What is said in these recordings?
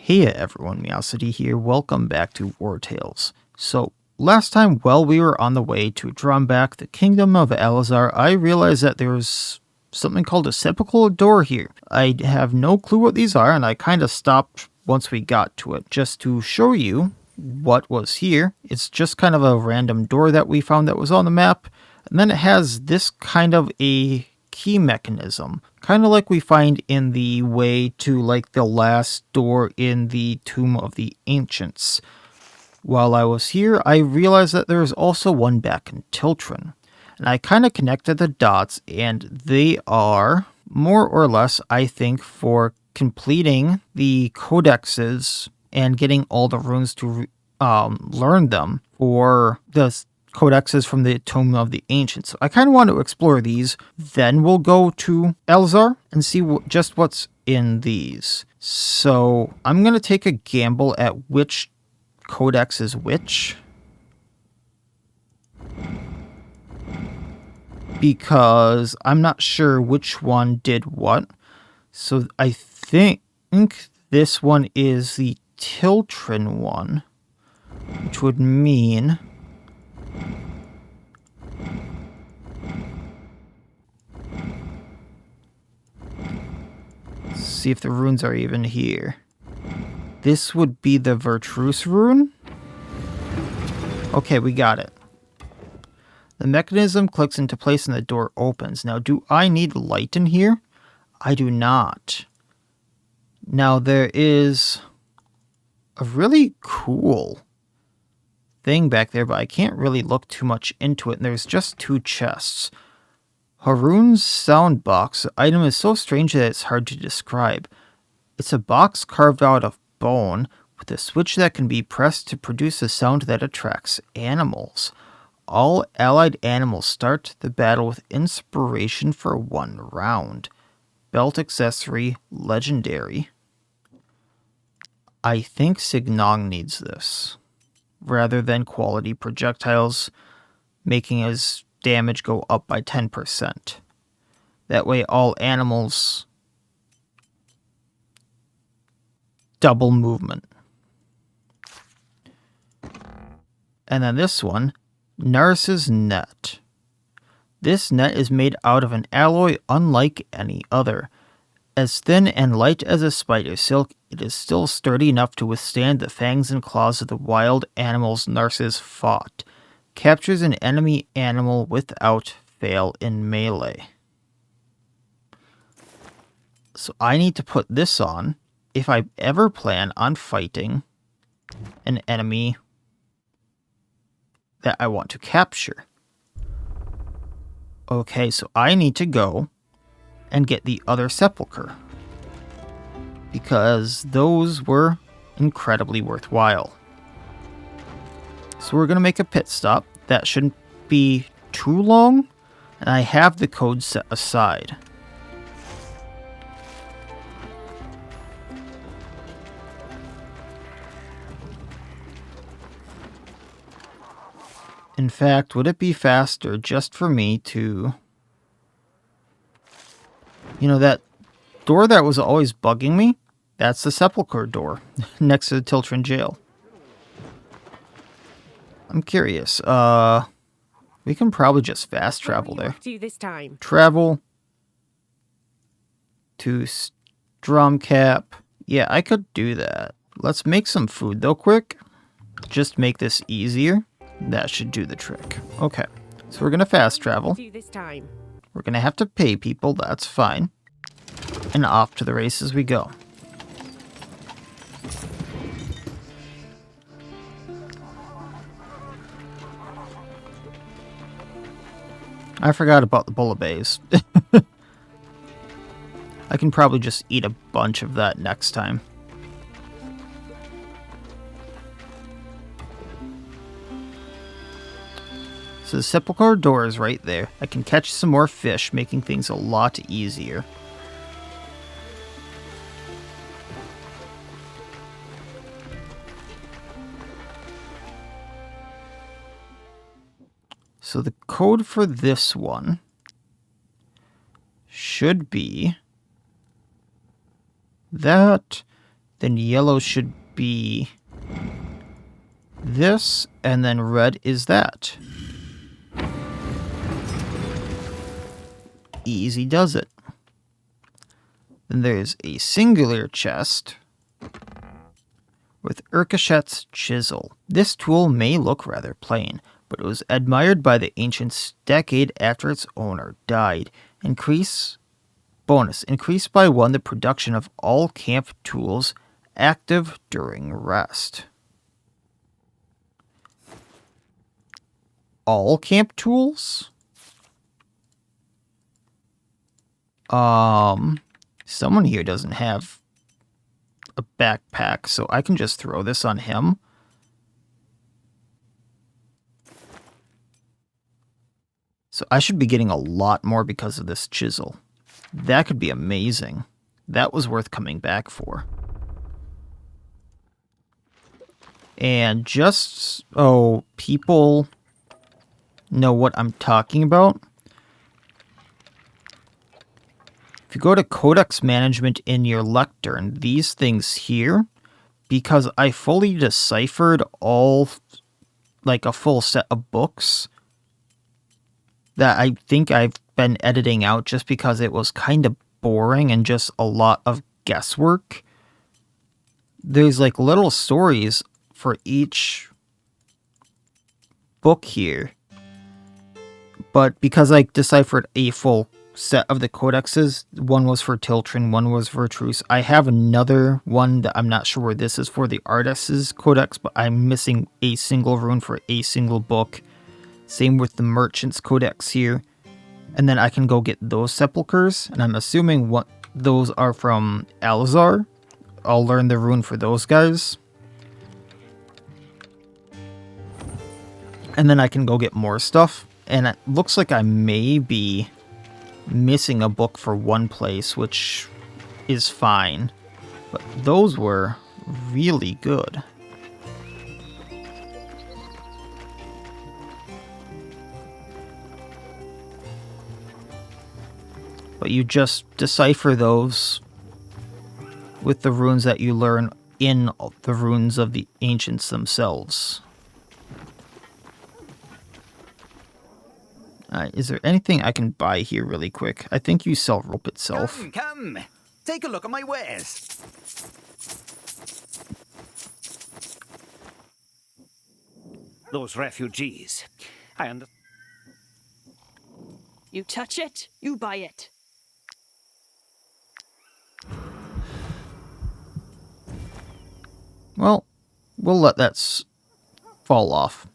Hey everyone, Miacidae here. Welcome back to Wartales. So, last time while we were on the way to Drombach, the kingdom of Elazar, I realized that there was something called a sepulchral door here. I have no clue what these are, and I kind of stopped once we got to it, just to show you what was here. It's just kind of a random door that we found that was on the map, and then it has this kind of a key mechanism, kind of like we find in the way to like the last door in the Tomb of the Ancients. While I was here, I realized that there was also one back in Tiltrin, and I kind of connected the dots, and they are more or less, I think, for completing the codexes and getting all the runes to learn them for the codexes from the Tomb of the Ancients. So I kind of want to explore these. Then we'll go to Elazar and see just what's in these. So I'm going to take a gamble at which codex is which, because I'm not sure which one did what. So I think this one is the Tiltrin one, which would mean see if the runes are even here. This would be the Virtus rune. Okay, we got it. The mechanism clicks into place and the door opens. Now, do I need light in here? I do not. Now, there is a really cool thing back there, but I can't really look too much into it. And there's just two chests. Haroon's sound box. The item is so strange that it's hard to describe. It's a box carved out of bone with a switch that can be pressed to produce a sound that attracts animals. All allied animals start the battle with inspiration for 1 round. Belt accessory, legendary. I think Signong needs this, rather than quality projectiles, making his damage go up by 10%. That way all animals double movement. And then this one, Narcis's net. This net is made out of an alloy unlike any other. As thin and light as a spider silk, it is still sturdy enough to withstand the fangs and claws of the wild animals Narcis fought. Captures an enemy animal without fail in melee. So I need to put this on if I ever plan on fighting an enemy that I want to capture. Okay, so I need to go and get the other sepulchre, because those were incredibly worthwhile. So we're going to make a pit stop. That shouldn't be too long, and I have the code set aside. In fact, would it be faster just for me to... You know, that door that was always bugging me? That's the Sepulchre door, next to the Tiltrin jail. I'm curious. We can probably just fast travel there. Travel to Dromcap. Yeah, I could do that. Let's make some food, though, quick. Just make this easier. That should do the trick. Okay, so we're going to fast travel. We're going to have to pay people, that's fine. And off to the races we go. I forgot about the bullabays. I can probably just eat a bunch of that next time. So the sepulchre door is right there. I can catch some more fish, making things a lot easier. So the code for this one should be that Then yellow should be this, and then red is that. Easy does it. Then there's a singular chest with Urkashet's chisel. This tool may look rather plain, but it was admired by the ancients decade after its owner died. Bonus, increase by 1 the production of all camp tools active during rest. All camp tools? Someone here doesn't have a backpack, so I can just throw this on him. So I should be getting a lot more because of this chisel. That could be amazing. That was worth coming back for. And just so people know what I'm talking about, if you go to Codex Management in your lectern, these things here, because I fully deciphered all, like a full set of books that I think I've been editing out just because it was kind of boring and just a lot of guesswork. There's like little stories for each book here. But because I deciphered a full set of the codexes, one was for Tiltrin, one was for Truce. I have another one that I'm not sure where this is for, the Artist's Codex, but I'm missing a single rune for a single book. Same with the Merchant's Codex here. And then I can go get those Sepulchres, and I'm assuming what those are from Alazar. I'll learn the rune for those guys. And then I can go get more stuff. And it looks like I may be missing a book for one place, which is fine. But those were really good. But you just decipher those with the runes that you learn in the runes of the ancients themselves. Is there anything I can buy here really quick? I think you sell rope itself. Come. Take a look at my wares. Those refugees. You touch it, you buy it. Well, we'll let that fall off.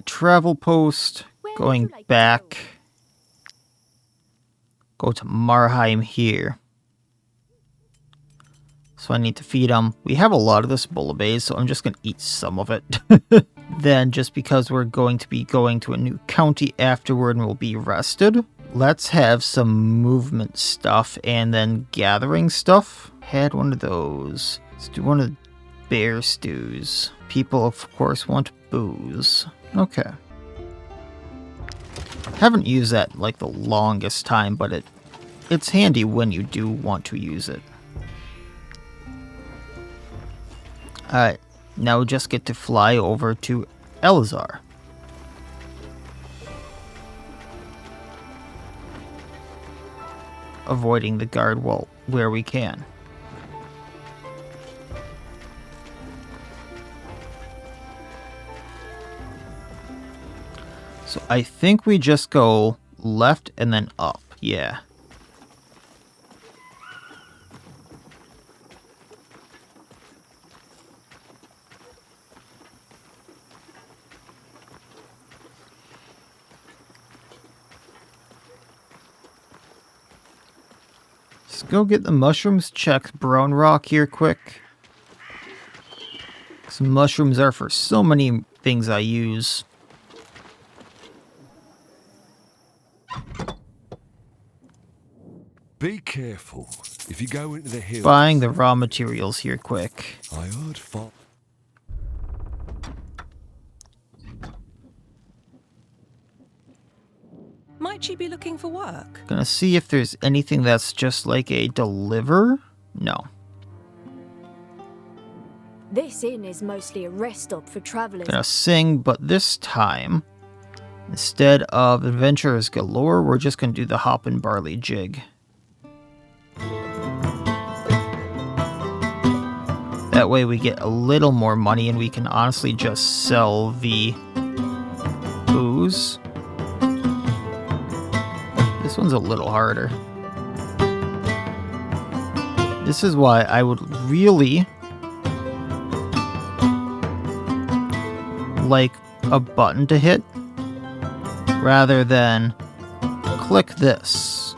Travel post, going back. Go to Marheim here. So I need to feed them. We have a lot of this bouillabaisse, so I'm just going to eat some of it. Then, just because we're going to be going to a new county afterward and we'll be rested, let's have some movement stuff and then gathering stuff. Had one of those. Let's do one of the bear stews. People, of course, want booze. Okay. Haven't used that like the longest time, but it's handy when you do want to use it. Alright, now we just get to fly over to Elazar. Avoiding the guard wall where we can. So I think we just go left and then up. Yeah. Let's go get the mushrooms. Check Brown Rock here quick. Some mushrooms are for so many things I use. Be careful if you go into the hills. Buying the raw materials here quick. I heard Might Would you be looking for work? Gonna see if there's anything that's just like a deliver? No. This inn is mostly a rest stop for travelers. Gonna sing, but this time, instead of adventurers galore, we're just gonna do the hop and barley jig. That way we get a little more money and we can honestly just sell the booze. This one's a little harder. This is why I would really like a button to hit rather than click this.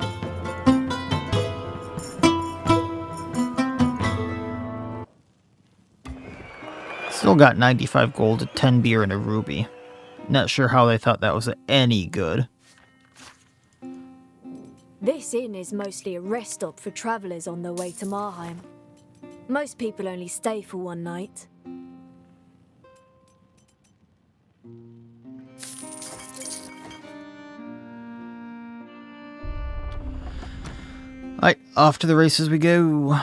Still got 95 gold, a 10 beer, and a ruby. Not sure how they thought that was any good. This inn is mostly a rest stop for travelers on their way to Marheim. Most people only stay for one night. Alright, off to the races we go.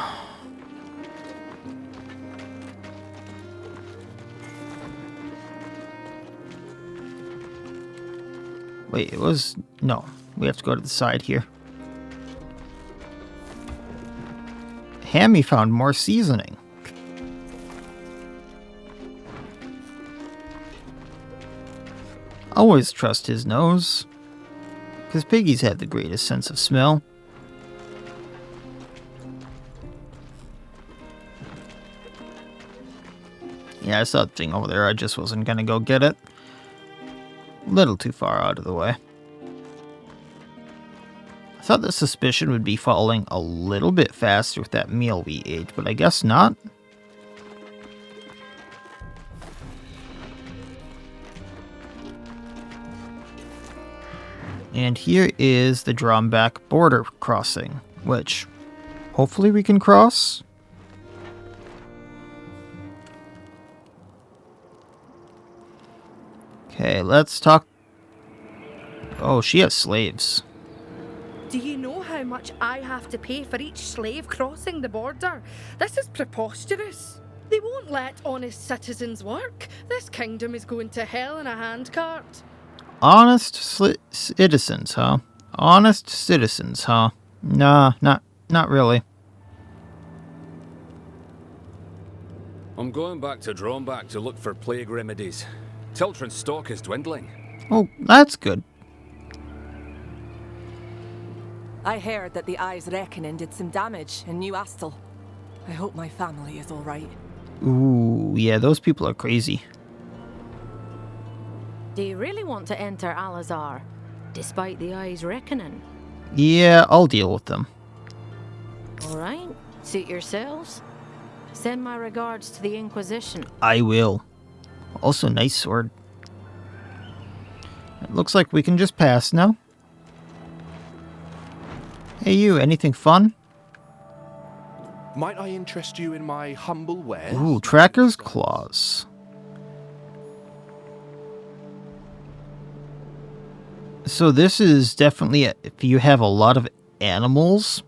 Wait, it was... No, we have to go to the side here. Hammy found more seasoning. Always trust his nose. Because piggies have the greatest sense of smell. Yeah, I saw that thing over there. I just wasn't gonna go get it. A little too far out of the way. I thought the suspicion would be falling a little bit faster with that meal we ate, but I guess not. And here is the Drombach border crossing, which hopefully we can cross. Okay, let's talk... Oh, she has slaves. Do you know how much I have to pay for each slave crossing the border? This is preposterous. They won't let honest citizens work. This kingdom is going to hell in a handcart. Honest citizens, huh? Honest citizens, huh? Nah, not really. I'm going back to Drombach to look for plague remedies. Tiltran's stock is dwindling. Oh, that's good. I heard that the Eye's Reckoning did some damage in New Astle. I hope my family is alright. Ooh, yeah, those people are crazy. Do you really want to enter Alazar, despite the Eye's Reckoning? Yeah, I'll deal with them. Alright, suit yourselves. Send my regards to the Inquisition. I will. Also, nice sword. It looks like we can just pass now. Hey you, anything fun? Might I interest you in my humble wares? Ooh, Tracker's Claws. So this is definitely, if you have a lot of animals,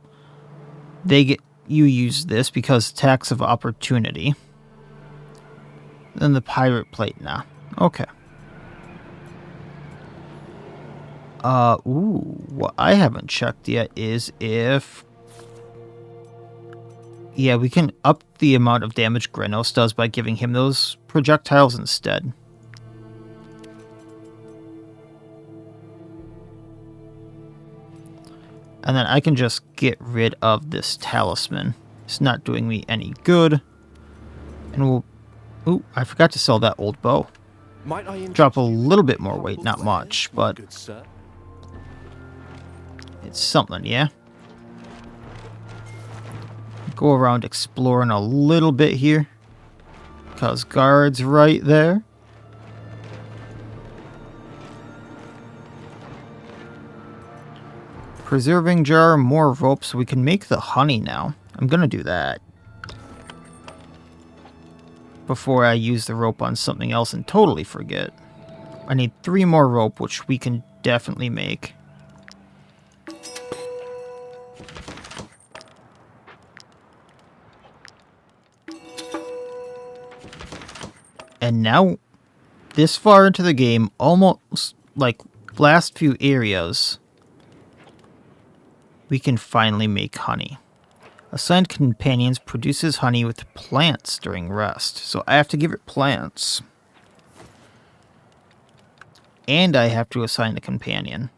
you use this because tax of opportunity. Then the pirate plate now. Okay. Ooh, what I haven't checked yet is if... Yeah, we can up the amount of damage Grenos does by giving him those projectiles instead. And then I can just get rid of this talisman. It's not doing me any good. And we'll... Ooh, I forgot to sell that old bow. Drop a little bit more weight, not much, but... It's something, yeah? Go around exploring a little bit here. Because guards right there. Preserving jar, more rope so we can make the honey now. I'm gonna do that. Before I use the rope on something else and totally forget. I need 3 more rope, which we can definitely make. And now, this far into the game, almost like last few areas, we can finally make honey. Assigned companions produces honey with plants during rest. So I have to give it plants. And I have to assign a companion.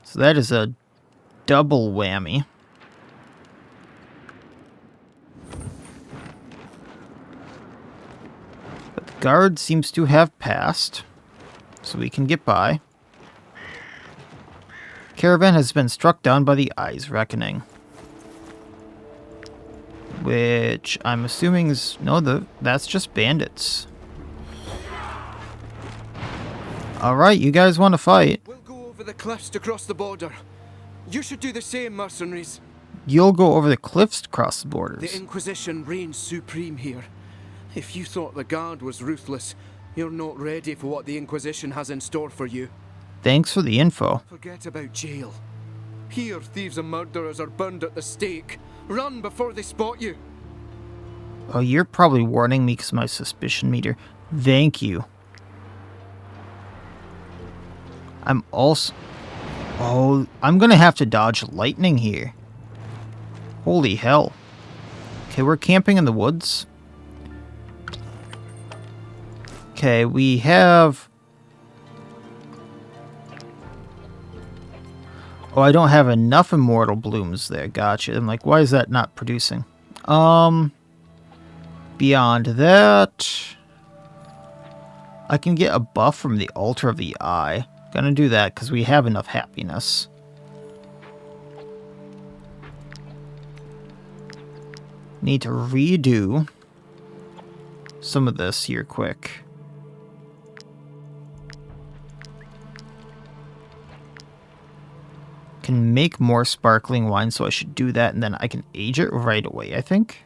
So that is a double whammy. But the guard seems to have passed, so we can get by. Caravan has been struck down by the Eyes Reckoning. Which I'm assuming is... No, that's just bandits. Alright, you guys want to fight. We'll go over the cliffs to cross the border. You should do the same, mercenaries. You'll go over the cliffs to cross the borders. The Inquisition reigns supreme here. If you thought the guard was ruthless, you're not ready for what the Inquisition has in store for you. Thanks for the info. Forget about jail. Here, thieves and murderers are burned at the stake. Run before they spot you. Oh, you're probably warning me because of my suspicion meter. Thank you. I'm also... Oh, I'm gonna have to dodge lightning here. Holy hell. Okay, we're camping in the woods. Okay, we have... Oh, I don't have enough immortal blooms there. Gotcha. I'm like, why is that not producing? Beyond that... I can get a buff from the Altar of the Eye. Gonna do that because we have enough happiness. Need to redo some of this here quick. Can make more sparkling wine, so I should do that, and then I can age it right away, I think.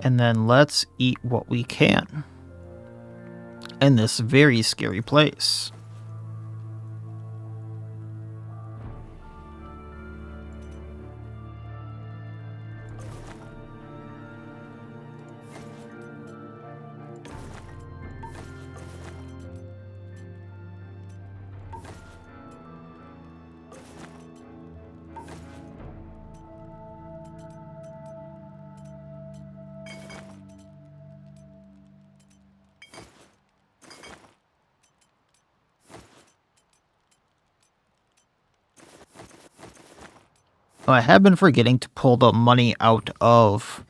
And then let's eat what we can in this very scary place. I have been forgetting to pull the money out of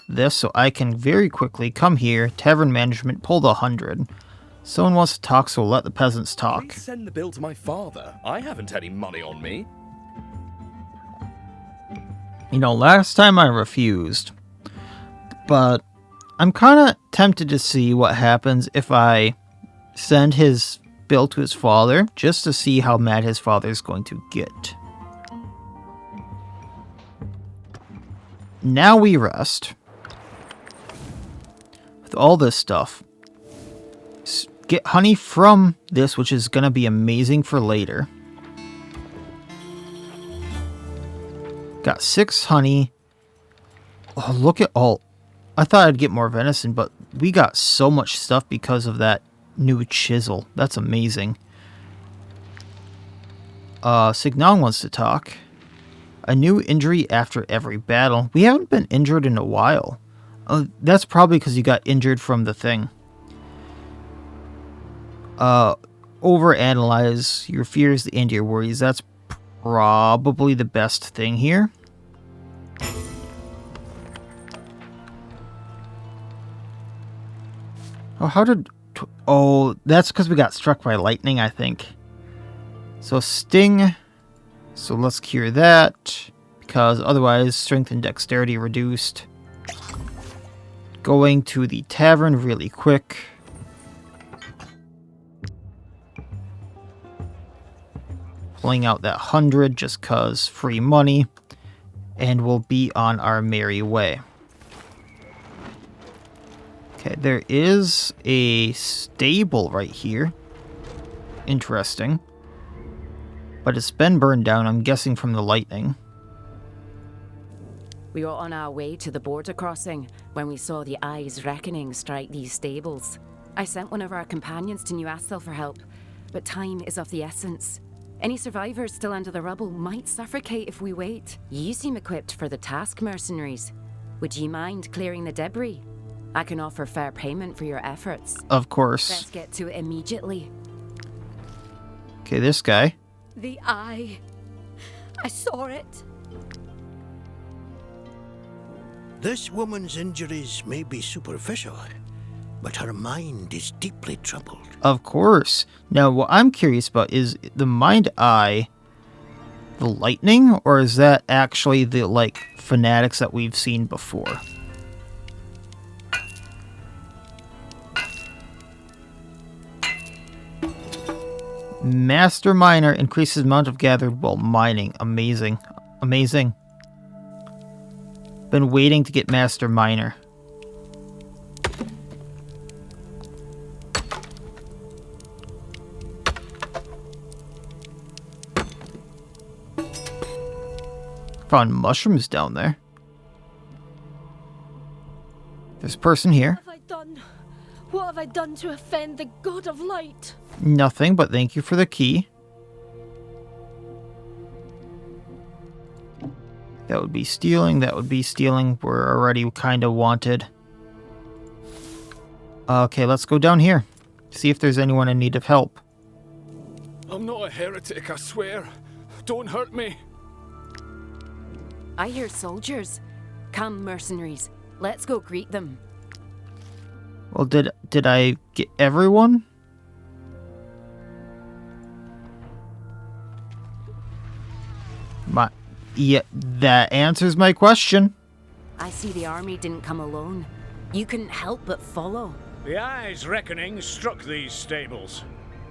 this, so I can very quickly come here, tavern management, pull the 100. Someone wants to talk, so let the peasants talk. Please send the bill to my father. I haven't any money on me. You know, last time I refused, but I'm kind of tempted to see what happens if I send his bill to his father, just to see how mad his father is going to get. Now we rest. With all this stuff. Get honey from this, which is going to be amazing for later. Got 6 honey. Oh, look at all. I thought I'd get more venison, but we got so much stuff because of that new chisel. That's amazing. Signon wants to talk. A new injury after every battle. We haven't been injured in a while. That's probably because you got injured from the thing. Overanalyze your fears and your worries. That's probably the best thing here. Oh, how did... Oh, that's because we got struck by lightning, I think. So, sting... So let's cure that, because otherwise strength and dexterity reduced. Going to the tavern really quick. pulling out that 100 just cause free money, and we'll be on our merry way. Okay, there is a stable right here. Interesting. But it's been burned down, I'm guessing from the lightning. We were on our way to the border crossing when we saw the Eyes Reckoning strike these stables. I sent one of our companions to Newcastle for help, but time is of the essence. Any survivors still under the rubble might suffocate if we wait. You seem equipped for the task, mercenaries. Would you mind clearing the debris? I can offer fair payment for your efforts. Of course. Let's get to it immediately. Okay, this guy. The eye. I saw it. This woman's injuries may be superficial, but her mind is deeply troubled. Of course. Now, what I'm curious about is the mind eye the lightning, or is that actually the, like, fanatics that we've seen before? Master Miner increases amount of gathered while mining. Amazing. Amazing. Been waiting to get Master Miner. Found mushrooms down there. There's a person here. What have I done? What have I done to offend the God of Light? Nothing, but thank you for the key. That would be stealing, that would be stealing. We're already kind of wanted. Okay, let's go down here. See if there's anyone in need of help. I'm not a heretic, I swear. Don't hurt me. I hear soldiers. Come, mercenaries. Let's go greet them. Well, did I get everyone? Yeah, that answers my question. I see the army didn't come alone. You couldn't help but follow. The Eyes Reckoning struck these stables.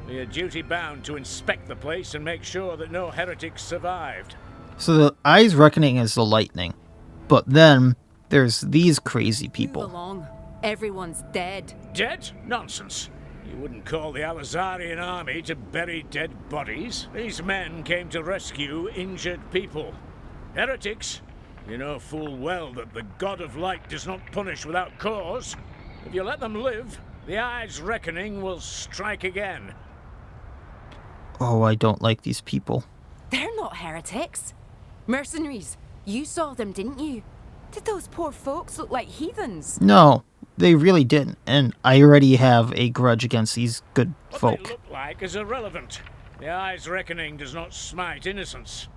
We are duty bound to inspect the place and make sure that no heretics survived. So the Eyes Reckoning is the lightning. But then there's these crazy people. Move along. Everyone's dead. Dead? Nonsense. You wouldn't call the Alizarian army to bury dead bodies. These men came to rescue injured people. Heretics? You know full well that the God of Light does not punish without cause. If you let them live, the Eyes Reckoning will strike again. Oh, I don't like these people. They're not heretics. Mercenaries, you saw them, didn't you? Did those poor folks look like heathens? No, they really didn't. And I already have a grudge against these good folk. What they look like is irrelevant. The Eyes Reckoning does not smite innocence.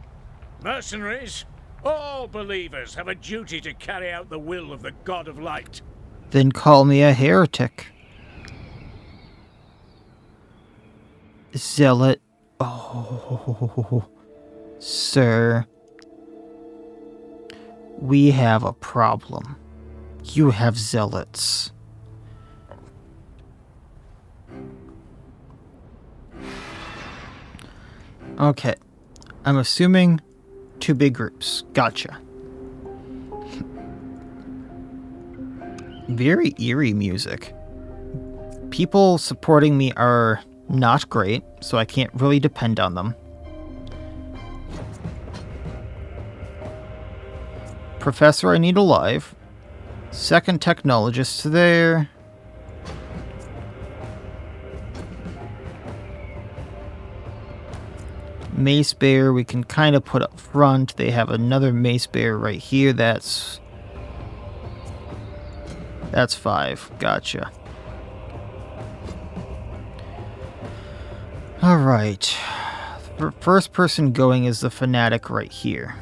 Mercenaries, all believers have a duty to carry out the will of the God of Light. Then call me a heretic. Zealot. Oh, sir. We have a problem. You have zealots. Okay. I'm assuming 2 big groups. Gotcha. Very eerie music. People supporting me are not great, so I can't really depend on them. Professor I need alive. Second technologist there. Mace bearer we can kind of put up front. They have another mace bearer right here. That's 5. Gotcha. Alright. The first person going is the fanatic right here.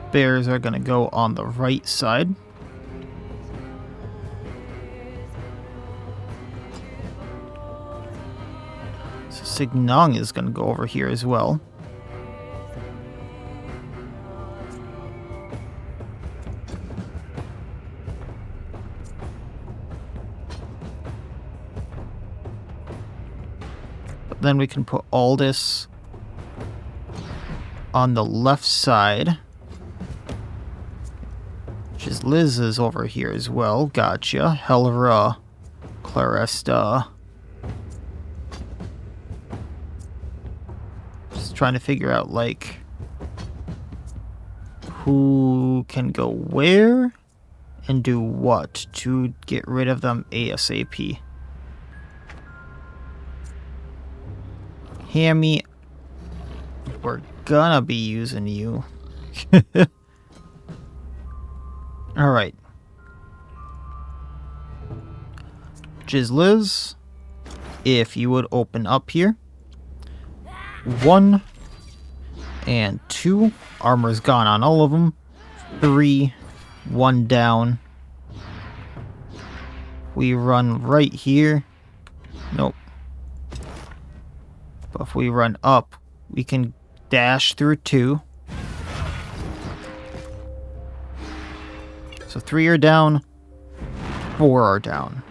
spares are going to go on the right side. So Signong is going to go over here as well. But then we can put Aldous on the left side. Which is Liz is over here as well. Gotcha. Helra. Claresta. Just trying to figure out, like, who can go where and do what to get rid of them ASAP. Hammy, we're gonna be using you. Alright. Jizliz, if you would open up here. 1 and 2. Armor's gone on all of them. 3. 1 down. We run right here. Nope. But if we run up, we can dash through 2. So 3 are down. 4 are down.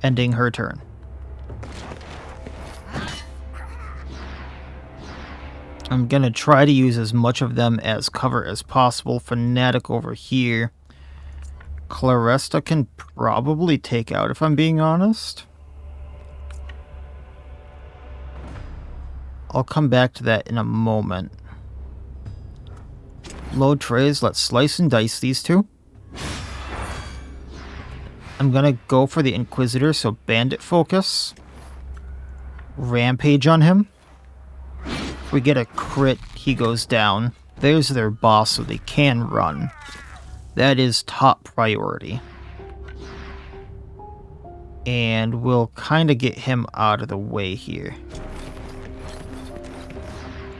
Ending her turn. I'm gonna try to use as much of them as cover as possible. Fanatic over here. Claresta can probably take out, if I'm being honest. I'll come back to that in a moment. Load trays, let's slice and dice these two. I'm gonna go for the Inquisitor, so Bandit focus. Rampage on him. If we get a crit, he goes down. There's their boss, so they can run. That is top priority. And we'll kind of get him out of the way here.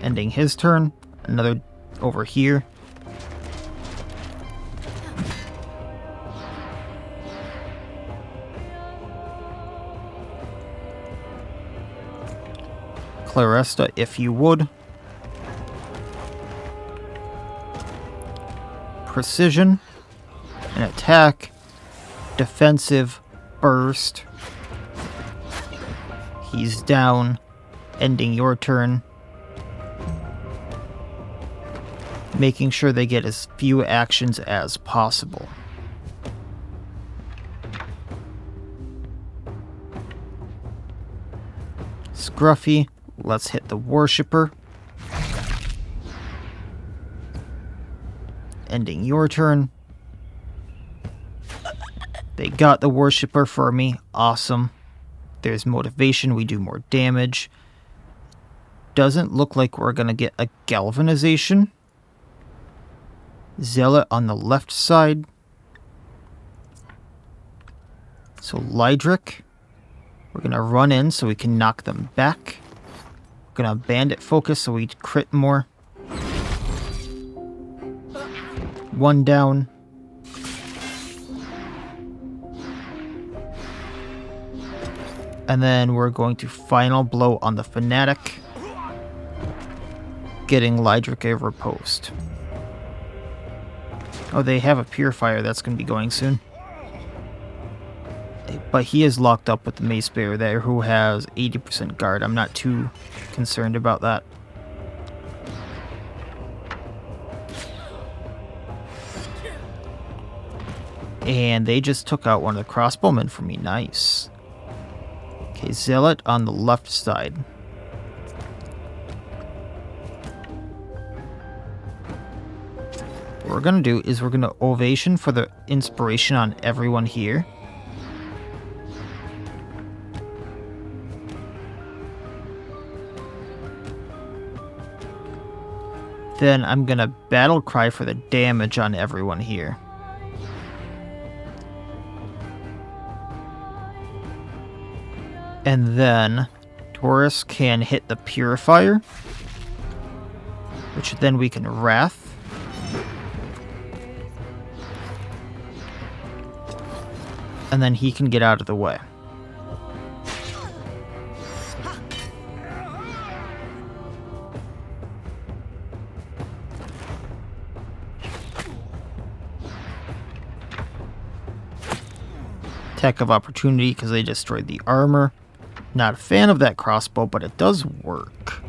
Ending his turn. Another over here. Claresta, if you would. Precision, an attack, defensive, burst. He's down, ending your turn. Making sure they get as few actions as possible. Scruffy, let's hit the Worshipper. Ending your turn. They got the Worshipper for me. Awesome. There's motivation. We do more damage. Doesn't look like we're going to get a Galvanization. Zealot on the left side. So Lydric. We're going to run in so we can knock them back. We're going to Bandit focus so we crit more. 1 down. And then we're going to final blow on the Fanatic. Getting Lydric a riposte. Oh, they have a Purifier that's going to be going soon. But he is locked up with the Mace Bearer there who has 80% guard. I'm not too concerned about that. And they just took out one of the crossbowmen for me. Nice. Okay, Zealot on the left side. What we're going to do is we're going to Ovation for the inspiration on everyone here. Then I'm going to Battle Cry for the damage on everyone here. And then, do Taurus can hit the Purifier, which then we can Wrath. And then he can get out of the way. Attack of opportunity because they destroyed the armor. Not a fan of that crossbow, but it does work.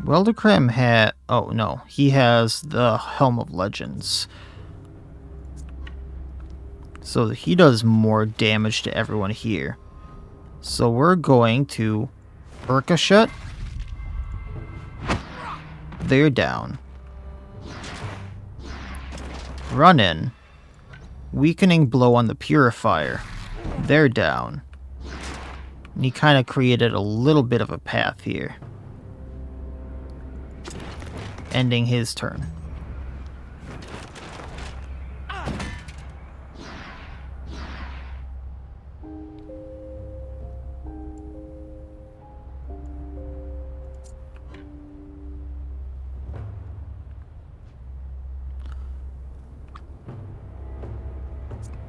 Weldekrim had... Oh, no. He has the Helm of Legends. So he does more damage to everyone here. So we're going to Ricochet. They're down. Run in. Weakening blow on the Purifier. They're down. And he kind of created a little bit of a path here. Ending his turn.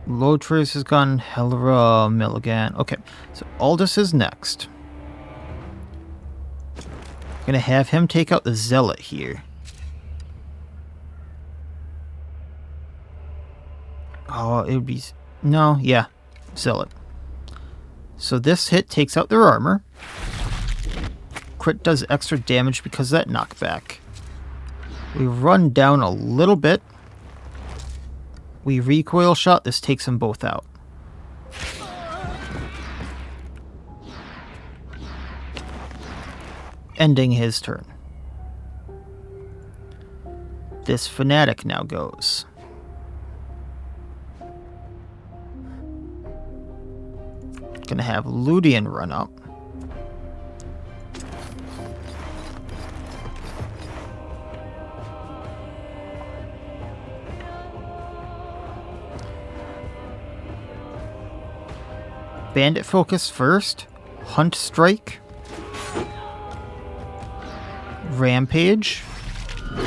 Low Trace has gone. Helra Milligan. Okay, so Aldous is next. Gonna have him take out the Zealot here. Oh, it would be... No, yeah. Zealot. So this hit takes out their armor. Crit does extra damage because of that knockback. We run down a little bit. We recoil shot. This takes them both out. Ending his turn. This Fanatic now goes. Gonna have Ludian run up. Bandit focus first. Hunt strike. Rampage. I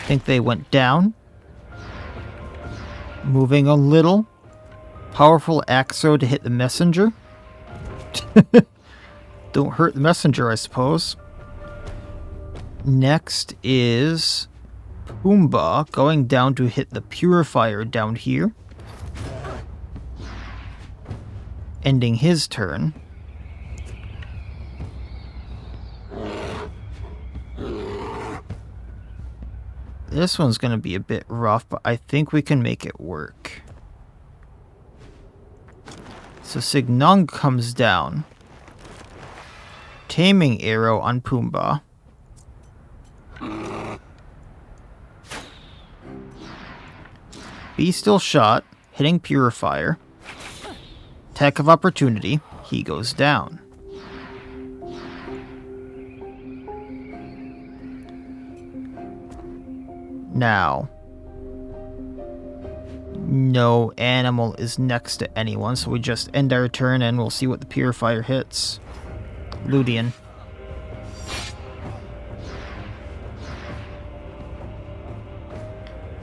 think they went down. Moving a little. Powerful Axo to hit the messenger. Don't hurt the messenger, I suppose. Next is Pumbaa going down to hit the Purifier down here. Ending his turn. This one's going to be a bit rough, but I think we can make it work. So Signung comes down. Taming Arrow on Pumbaa. Be Still Shot, hitting Purifier. Attack of Opportunity, he goes down. Now, no animal is next to anyone, so we just end our turn and we'll see what the Purifier hits. Ludian.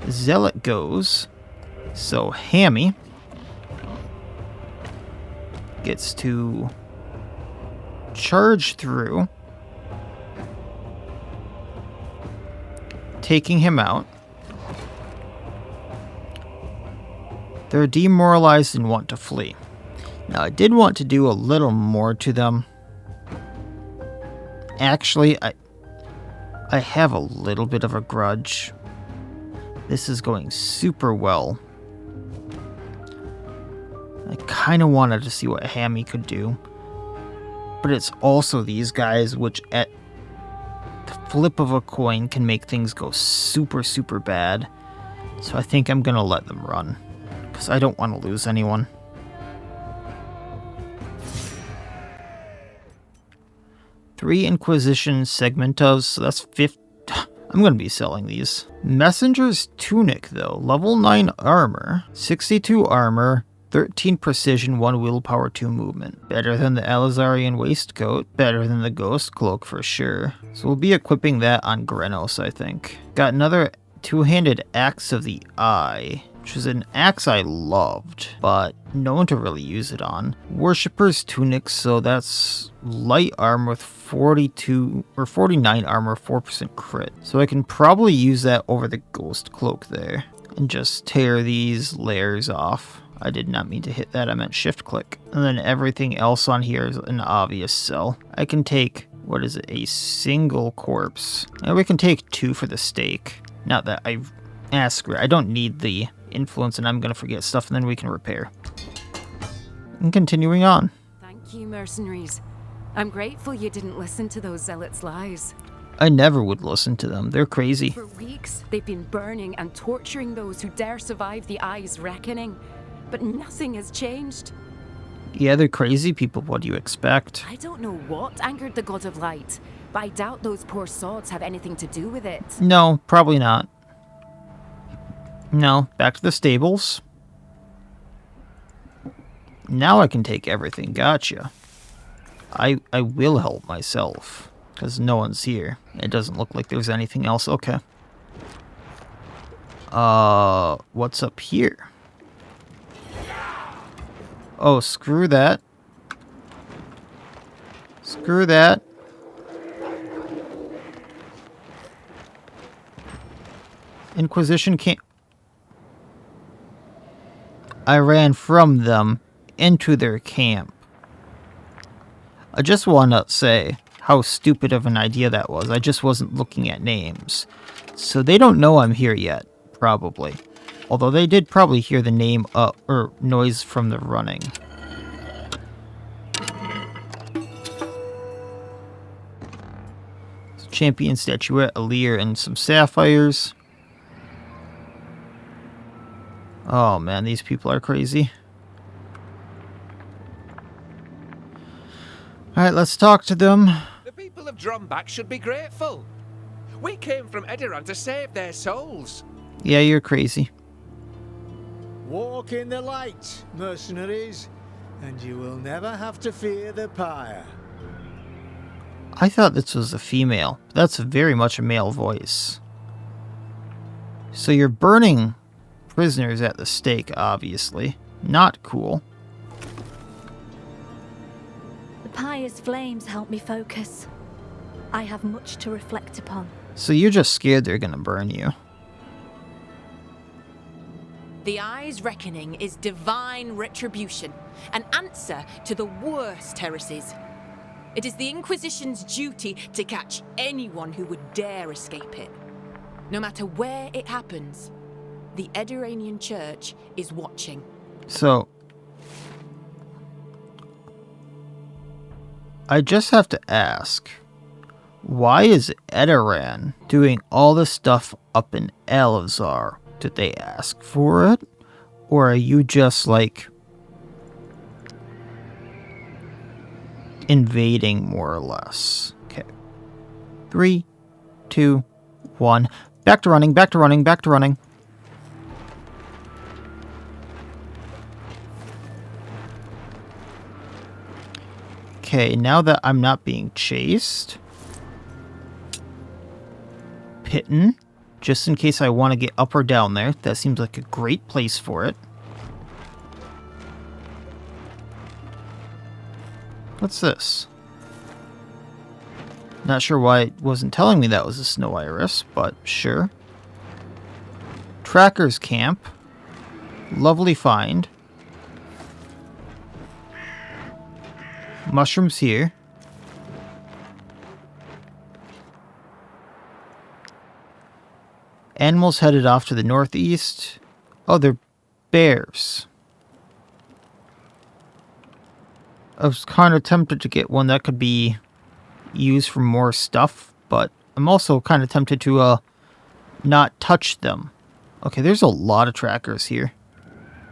Zealot goes, so Hammy gets to charge through, taking him out. They're demoralized and want to flee. Now, I did want to do a little more to them. Actually, I have a little bit of a grudge. This is going super well. I kind of wanted to see what Hammy could do. But it's also these guys, which at the flip of a coin can make things go super, super bad. So I think I'm going to let them run. because I don't want to lose anyone. Three Inquisition segmentos, so that's 50. I'm going to be selling these. Messenger's Tunic, though. Level 9 armor. 62 armor. 13 precision, 1 willpower, 2 movement. Better than the Alizarian waistcoat. Better than the Ghost Cloak for sure. So we'll be equipping that on Grenos, I think. Got another two-handed Axe of the Eye, which is an axe I loved, but no one to really use it on. Worshipper's Tunic, so that's light armor with 42 or 49 armor, 4% crit. So I can probably use that over the Ghost Cloak there and just tear these layers off. I did not mean to hit that, I meant shift click. And then everything else on here is an obvious sell. I can take, what is it, a single corpse. And we can take 2 for the stake. Not that I don't need the influence and I'm going to forget stuff and then we can repair. And continuing on. Thank you, mercenaries. I'm grateful you didn't listen to those zealots' lies. I never would listen to them. They're crazy. For weeks, they've been burning and torturing those who dare survive the Eye's reckoning. But nothing has changed. Yeah, they're crazy people. What do you expect? I don't know what angered the God of Light, but I doubt those poor sods have anything to do with it. No, probably not. No, back to the stables. Now I can take everything. Gotcha. I will help myself, because no one's here. It doesn't look like there's anything else. Okay. What's up here? Oh, screw that. Screw that. Inquisition can't... I ran from them into their camp. I just want to say how stupid of an idea that was. I just wasn't looking at names. So they don't know I'm here yet, probably. Although they did probably hear the name or noise from the running. Champion statuette, a leer, and some sapphires. Oh man, these people are crazy. Alright, let's talk to them. The people of Drombach should be grateful. We came from Edoran to save their souls. Yeah, you're crazy. Walk in the light, mercenaries, and you will never have to fear the pyre. I thought this was a female. That's very much a male voice. So you're burning prisoners at the stake, obviously. Not cool. The pyre's flames help me focus. I have much to reflect upon. So you're just scared they're gonna burn you. The Eye's reckoning is divine retribution, an answer to the worst heresies. It is the Inquisition's duty to catch anyone who would dare escape it. No matter where it happens, the Eduranian Church is watching. So, I just have to ask, why is Edoran doing all this stuff up in Alizar? Did they ask for it? Or are you just, like, invading more or less? Okay. 3, 2, 1. Back to running, back to running, back to running. Okay, now that I'm not being chased. Pitten. Just in case I want to get up or down there. That seems like a great place for it. What's this? Not sure why it wasn't telling me that was a snow iris, but sure. Tracker's camp. Lovely find. Mushrooms here. Animals headed off to the northeast. Oh, they're bears. I was kind of tempted to get one that could be used for more stuff, but I'm also kind of tempted to not touch them. Okay, there's a lot of trackers here.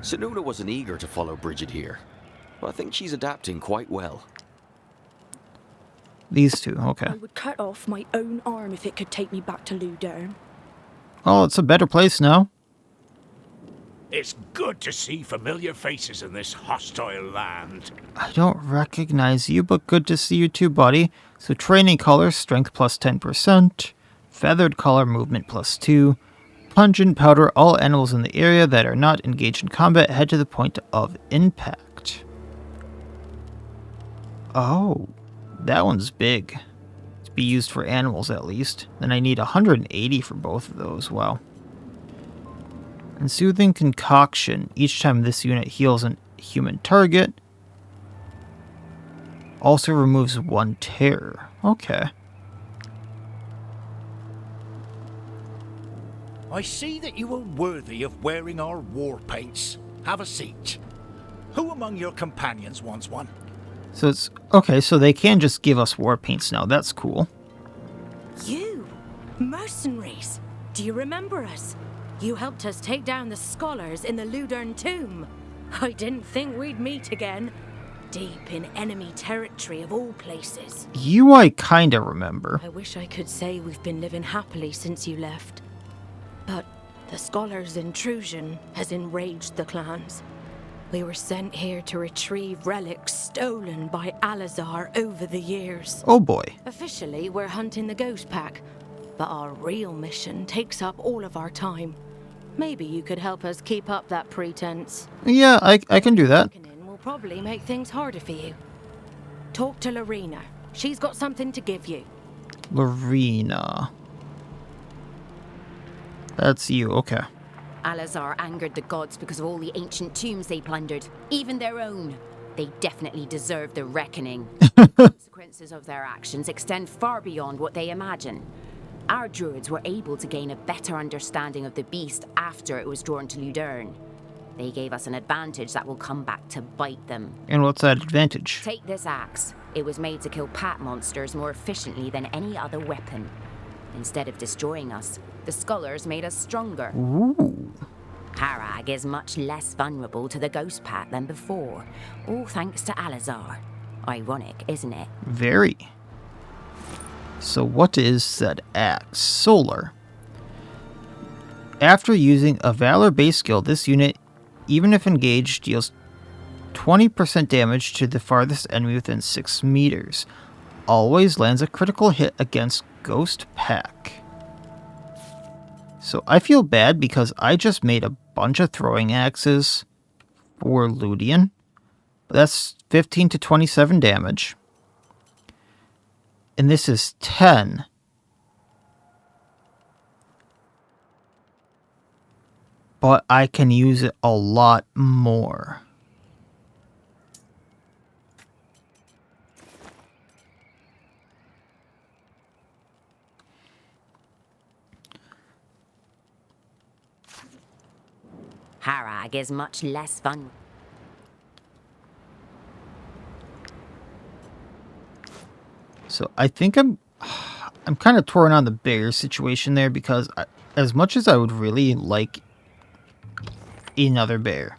Sununa wasn't eager to follow Bridget here, but I think she's adapting quite well. These two, okay. I would cut off my own arm if it could take me back to Ludern. Oh, it's a better place now. It's good to see familiar faces in this hostile land. I don't recognize you, but good to see you too, buddy. So training color, strength plus 10%. Feathered color, movement plus 2. Pungent powder, all animals in the area that are not engaged in combat head to the point of impact. Oh, that one's big. To be used for animals at least. Then I need 180 for both of those, wow. And soothing concoction, each time this unit heals a human target. Also removes 1 terror. Okay. I see that you are worthy of wearing our war paints. Have a seat. Who among your companions wants one? So it's okay, so they can just give us war paints now. That's cool. You? Mercenaries? Do you remember us? You helped us take down the scholars in the Ludern tomb. I didn't think we'd meet again. Deep in enemy territory of all places. You I kinda remember. I wish I could say we've been living happily since you left. But the scholars' intrusion has enraged the clans. We were sent here to retrieve relics stolen by Alazar over the years. Oh boy. Officially, we're hunting the ghost pack, but our real mission takes up all of our time. Maybe you could help us keep up that pretense. Yeah, I can do that. Will probably make things harder for you. Talk to Lorena. She's got something to give you. Lorena. That's you, okay. Alazar angered the gods because of all the ancient tombs they plundered, even their own. They definitely deserve the reckoning. The consequences of their actions extend far beyond what they imagine. Our druids were able to gain a better understanding of the beast after it was drawn to Ludern. They gave us an advantage that will come back to bite them. And what's that advantage? Take this axe. It was made to kill pat monsters more efficiently than any other weapon. Instead of destroying us, the scholars made us stronger. Ooh. Harag is much less vulnerable to the ghost pack than before, all thanks to Alazar. Ironic, isn't it? Very. So what is said axe? Solar. After using a valor-based skill, this unit, even if engaged, deals 20% damage to the farthest enemy within 6 meters. Always lands a critical hit against Ghost Pack. So I feel bad because I just made a bunch of throwing axes for Ludian. That's 15 to 27 damage. And this is 10. But I can use it a lot more. Harag is much less fun. So I think I'm kind of torn on the bear situation there because as much as I would really like another bear,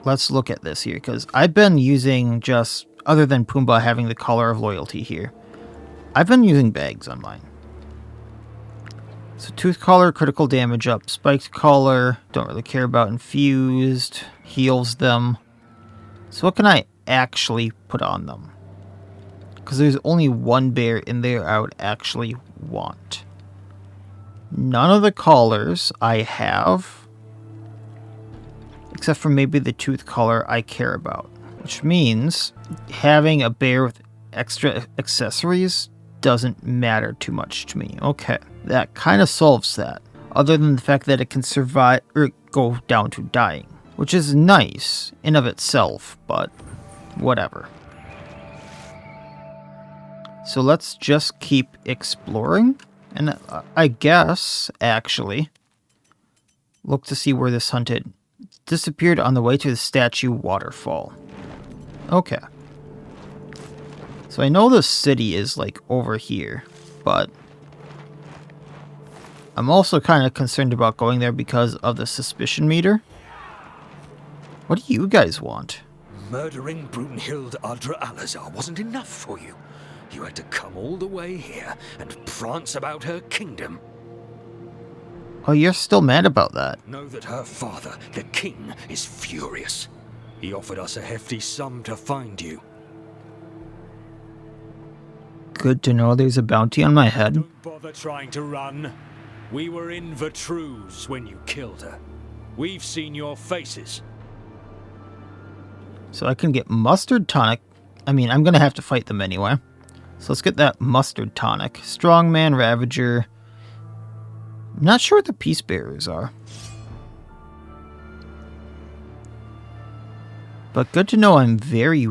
let's look at this here because I've been using just, other than Pumbaa having the collar of loyalty here, I've been using bags on mine. So tooth collar, critical damage up. Spiked collar, don't really care about. Infused, heals them. So what can I actually put on them? Because there's only one bear in there I would actually want. None of the collars I have, except for maybe the tooth collar I care about. Which means having a bear with extra accessories doesn't matter too much to me. Okay, that kind of solves that. Other than the fact that it can survive or go down to dying, which is nice in of itself, but whatever. So let's just keep exploring, and I guess actually look to see where this hunted disappeared on the way to the statue waterfall. Okay. So I know the city is like over here, but I'm also kind of concerned about going there because of the suspicion meter. What do you guys want? Murdering Brunhild Adra Alazar wasn't enough for you. You had to come all the way here and prance about her kingdom. Oh, you're still mad about that? Know that her father, the king, is furious. He offered us a hefty sum to find you. Good to know there's a bounty on my head. Don't bother trying to run. We were in Vertruse when you killed her. We've seen your faces. So I can get mustard tonic. I mean, I'm going to have to fight them anyway. So let's get that mustard tonic. Strongman, Ravager. I'm not sure what the Peace Bearers are. But good to know I'm very...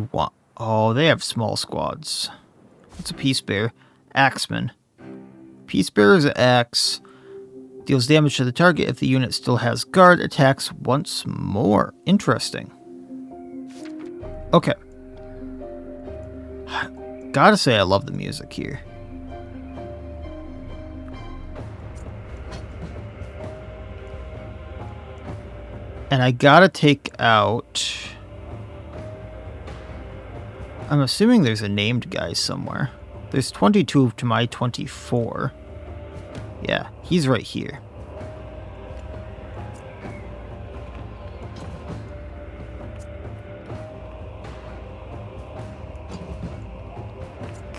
Oh, they have small squads. What's a Peace Bearer? Axeman. Peace Bearer's axe. Deals damage to the target if the unit still has guard. Attacks once more. Interesting. Okay. Gotta say I love the music here. And I gotta take out... I'm assuming there's a named guy somewhere. There's 22 to my 24. Yeah, he's right here.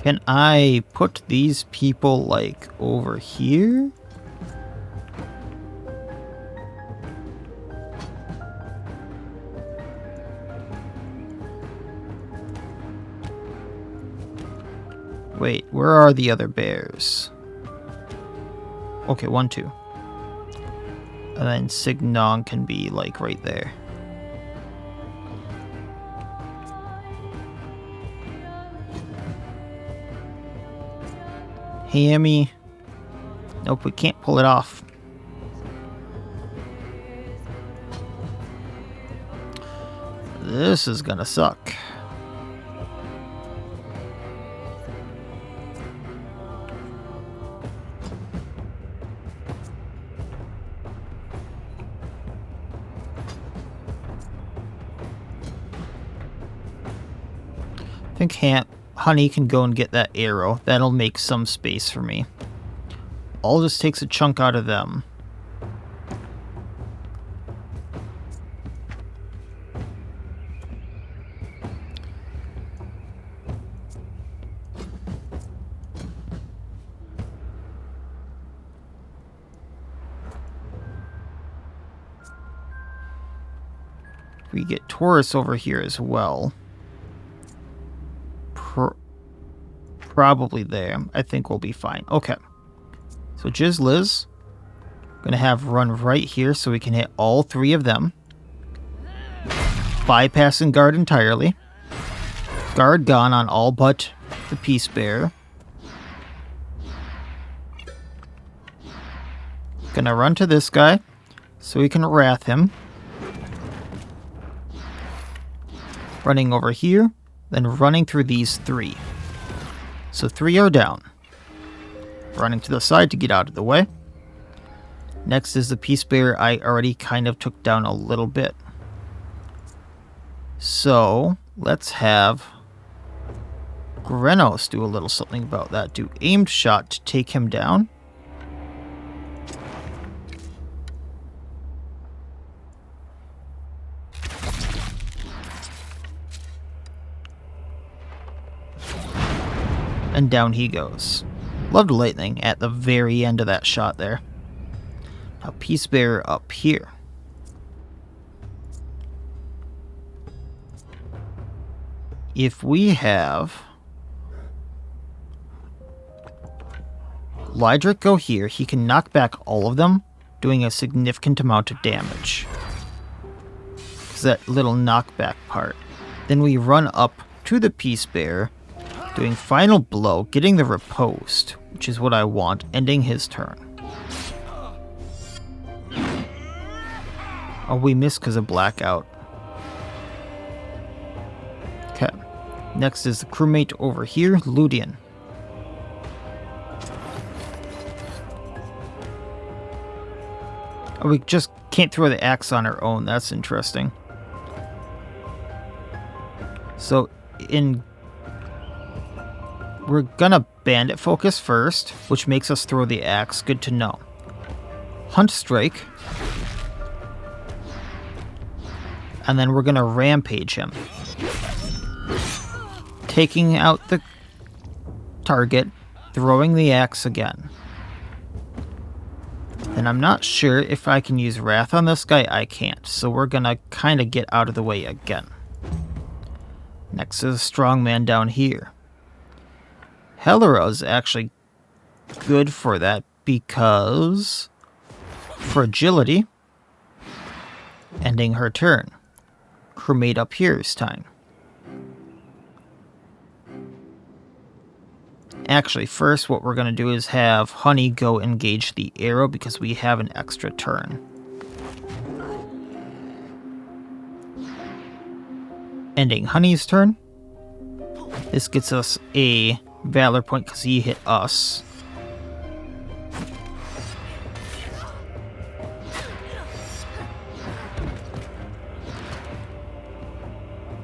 Can I put these people, like, over here? Wait, where are the other bears? Okay, 1, 2. And then Signon can be, like, right there. Hammy. Nope, we can't pull it off. This is gonna suck. I think Honey can go and get that arrow. That'll make some space for me. All just takes a chunk out of them. We get Taurus over here as well. Probably there. I think we'll be fine. Okay. So Jiz Liz. Gonna have run right here so we can hit all 3 of them. Bypassing guard entirely. Guard gone on all but the Peace Bearer. Gonna run to this guy so we can wrath him. Running over here. Then running through these 3. So 3 are down. Running to the side to get out of the way. Next is the Peace Bearer I already kind of took down a little bit. So let's have Grenos do a little something about that. Do aimed shot to take him down. And down he goes. Loved lightning at the very end of that shot there. Now Peace Bearer up here. If we have Lydric go here, he can knock back all of them, doing a significant amount of damage. It's that little knockback part. Then we run up to the Peace Bearer, doing final blow, getting the riposte, which is what I want, ending his turn. Oh, we missed because of blackout. Okay. Next is the crewmate over here, Ludian. Oh, we just can't throw the axe on our own. That's interesting. So we're gonna bandit focus first, which makes us throw the axe. Good to know. Hunt strike. And then we're gonna rampage him. Taking out the target, throwing the axe again. And I'm not sure if I can use Wrath on this guy. I can't. So we're gonna kind of get out of the way again. Next is a strongman down here. Helera's actually good for that because for agility, ending her turn. Crewmate up here is time. Actually, first what we're going to do is have Honey go engage the arrow because we have an extra turn. Ending Honey's turn. This gets us a Valor point because he hit us.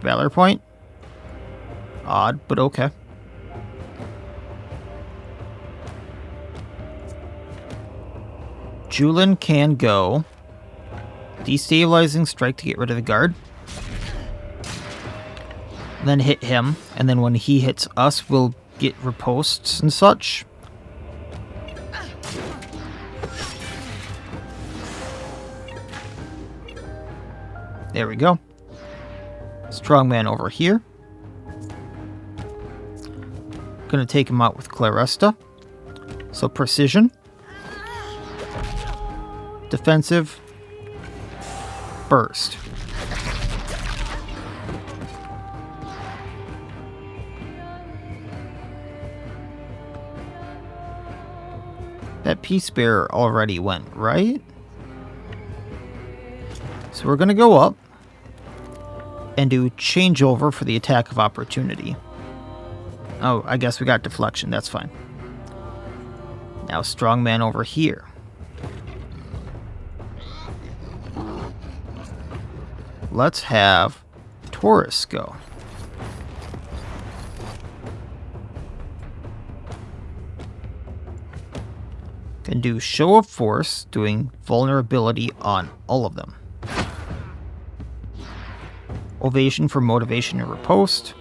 Valor point. Odd, but okay. Julin can go destabilizing strike to get rid of the guard. Then hit him, and then when he hits us, we'll get riposts and such. There we go. Strongman over here. Gonna take him out with Claresta. So precision. Defensive. Burst. That Peace Bearer already went, right? So we're gonna go up and do changeover for the attack of opportunity. Oh, I guess we got deflection, that's fine. Now strongman over here. Let's have Taurus go. Can do show of force, doing vulnerability on all of them. Ovation for motivation and riposte.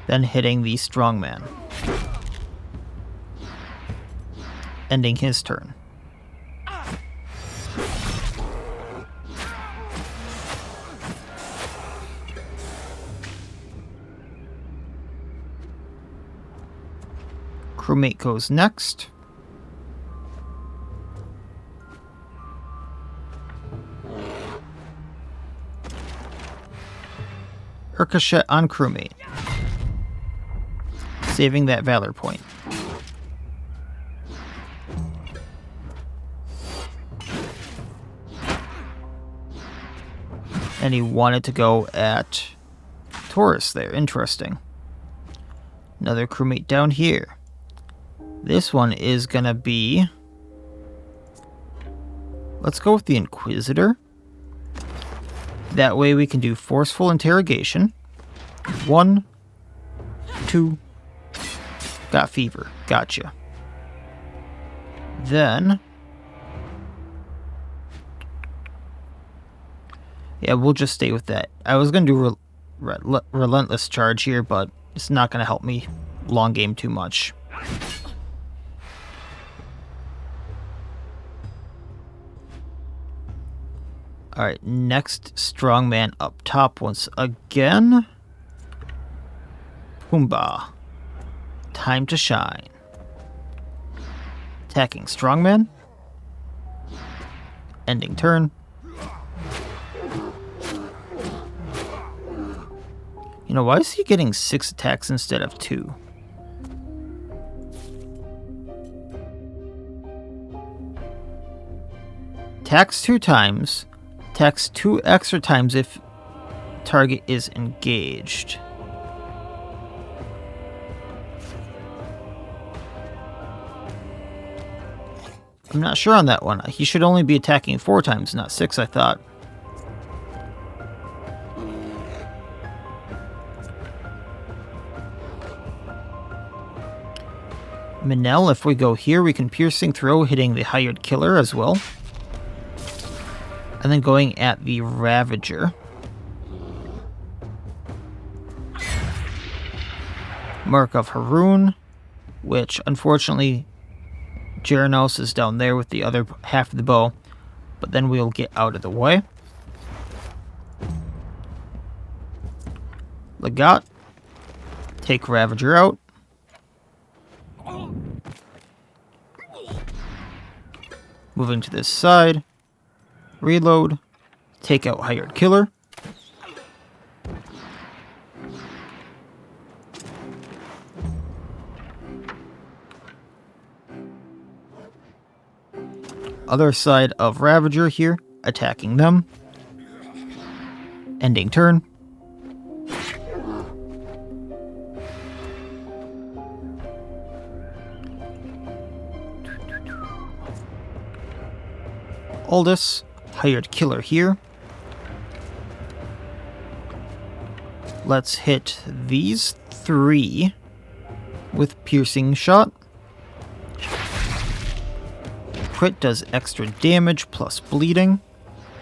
Then hitting the strongman. Ending his turn. Crewmate goes next. Ricochet on crewmate. Saving that Valor point. And he wanted to go at Taurus there. Interesting. Another crewmate down here. This one is gonna be... Let's go with the Inquisitor. That way we can do forceful interrogation. 1, 2. Got fever. Gotcha. Then... Yeah, we'll just stay with that. I was going to do Relentless Charge here, but it's not going to help me long game too much. Alright, next strongman up top once again. Pumbaa. Time to shine. Attacking strongman. Ending turn. You know, why is he getting 6 attacks instead of 2? Attacks 2 times. Attacks 2 extra times if target is engaged. I'm not sure on that one. He should only be attacking 4 times, not 6, I thought. Minel, if we go here, we can piercing throw, hitting the hired killer as well. And then going at the Ravager. Mark of Haroon, which unfortunately Jeranos is down there with the other half of the bow, but then we'll get out of the way. Legat, take Ravager out. Moving to this side, reload, take out hired killer. Other side of Ravager here, attacking them. Ending turn. Aldous, hired killer here. Let's hit these 3 with piercing shot. Crit does extra damage plus bleeding.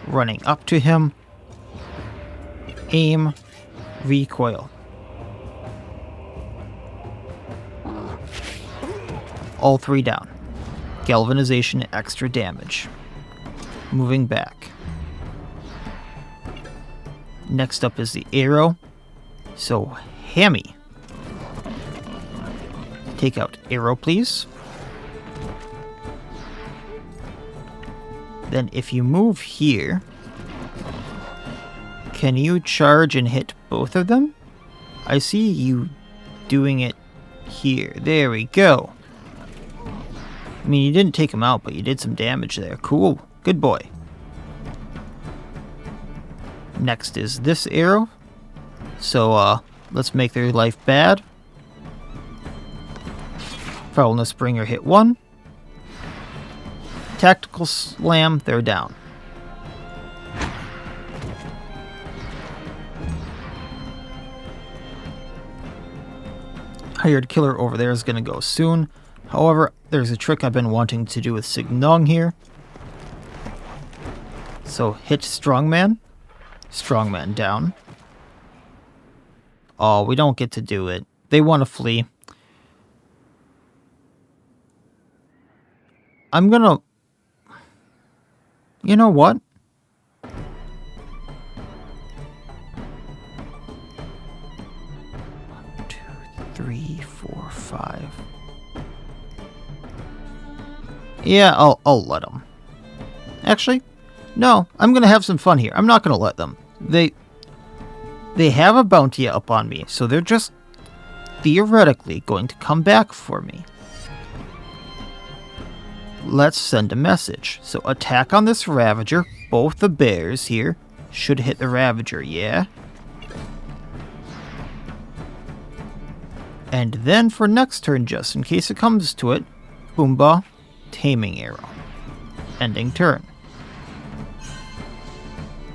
Running up to him. Aim. Recoil. All 3 down. Galvanization, extra damage. Moving back. Next up is the arrow. So, Hammy. Take out arrow, please. Then if you move here, can you charge and hit both of them? I see you doing it here. There we go. I mean, you didn't take him out, but you did some damage there. Cool. Good boy. Next is this arrow. So, let's make their life bad. Foulness Bringer hit 1. Tactical Slam, they're down. Hired killer over there is going to go soon. However, there's a trick I've been wanting to do with Signong here. So hit Strongman. Strongman down. Oh, we don't get to do it. They want to flee. I'm gonna... You know what? 1, 2, 3, 4, 5. Yeah, I'll let them. Actually, no, I'm gonna have some fun here. I'm not gonna let them. They have a bounty up on me, so they're just theoretically going to come back for me. Let's send a message. So attack on this Ravager. Both the bears here should hit the Ravager, yeah? And then for next turn, just in case it comes to it, Boomba, Taming Arrow. Ending turn.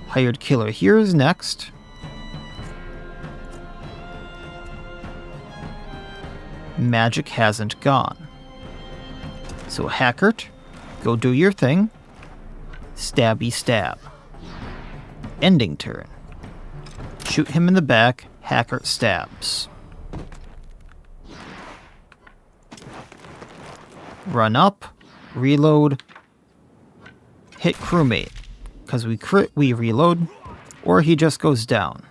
Hired killer here is next. Magic hasn't gone. So Hackert, go do your thing. Stabby stab. Ending turn. Shoot him in the back. Hackert stabs. Run up. Reload. Hit crewmate. Because we crit, we reload. Or he just goes down.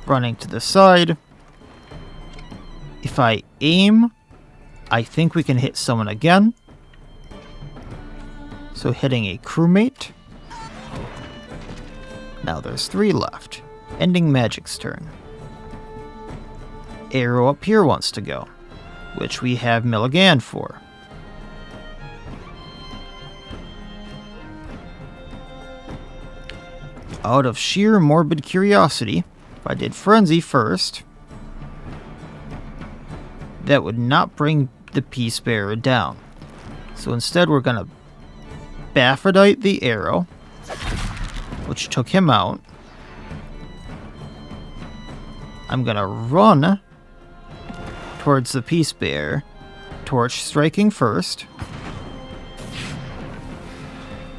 Running to the side. If I aim, I think we can hit someone again. So hitting a crewmate. Now there's 3 left. Ending Magic's turn. Arrow up here wants to go, which we have Milligan for. Out of sheer morbid curiosity, if I did Frenzy first, that would not bring the Peace Bearer down. So instead we're going to Baphrodite the arrow, which took him out. I'm going to run towards the Peace Bearer. Torch striking first.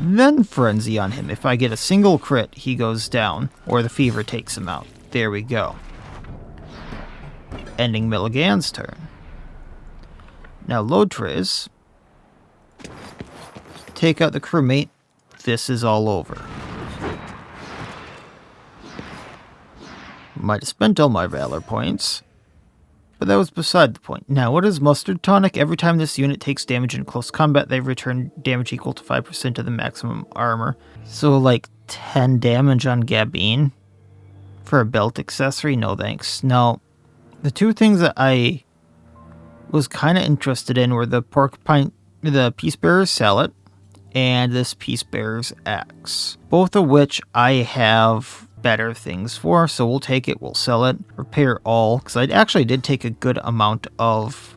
Then Frenzy on him. If I get a single crit, he goes down, or the fever takes him out. There we go. Ending Milligan's turn. Now Lodres. Take out the crewmate. This is all over. Might have spent all my Valor points, but that was beside the point. Now, what is Mustard Tonic? Every time this unit takes damage in close combat, they return damage equal to 5% of the maximum armor. So, like, 10 damage on Gabine? For a belt accessory? No thanks. No. The two things that I was kind of interested in were the the Peace Bearer's Sallet and this Peace Bearer's Axe. Both of which I have better things for, so we'll take it, we'll sell it, repair all, because I actually did take a good amount of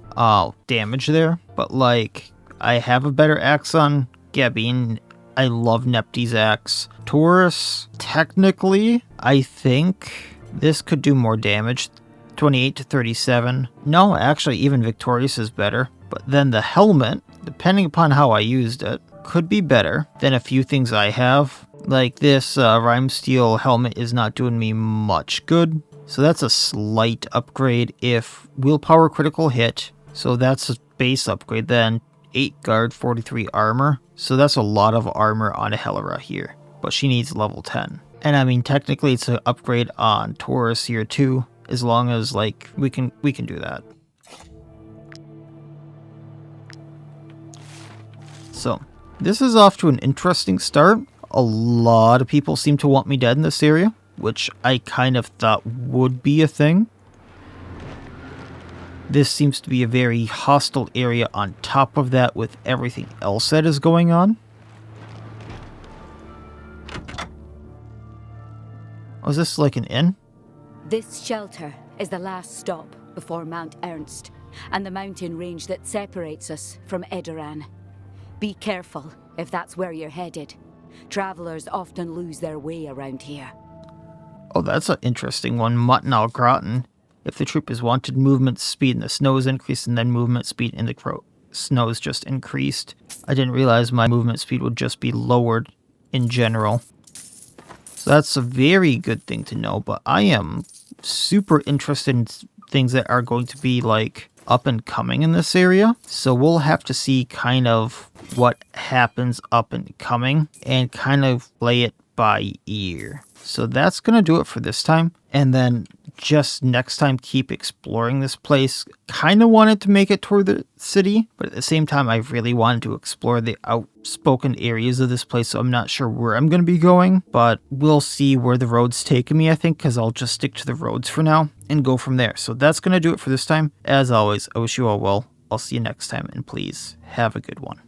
damage there, but like, I have a better axe on Gabine. I love Nepti's axe. Taurus, technically, I think this could do more damage, 28 to 37. No, actually, even Victorious is better, but then the helmet, depending upon how I used it, could be better than a few things I have. Like this Rime Steel helmet is not doing me much good. So that's a slight upgrade if willpower critical hit. So that's a base upgrade. Then 8 guard, 43 armor. So that's a lot of armor on a Helera here. But she needs level 10. And I mean, technically it's an upgrade on Taurus here too. As long as like we can do that. So this is off to an interesting start. A lot of people seem to want me dead in this area, which I kind of thought would be a thing. This seems to be a very hostile area on top of that with everything else that is going on. Oh, is this like an inn? This shelter is the last stop before Mount Ernst and the mountain range that separates us from Edoran. Be careful if that's where you're headed. Travelers often lose their way around here. Oh, that's an interesting one. Mutton al Gratin. If the troop is wanted, movement speed in the snow is increased, and then movement speed in the snow is just increased. I didn't realize my movement speed would just be lowered in general. So that's a very good thing to know, but I am super interested in things that are going to be like up and coming in this area. So we'll have to see kind of what happens up and coming and kind of play it by ear. So that's going to do it for this time. And then just next time, keep exploring this place. Kind of wanted to make it toward the city, but at the same time, I really wanted to explore the outspoken areas of this place. So I'm not sure where I'm going to be going, but we'll see where the road's taking me, I think, because I'll just stick to the roads for now and go from there. So that's going to do it for this time. As always, I wish you all well. I'll see you next time, and please have a good one.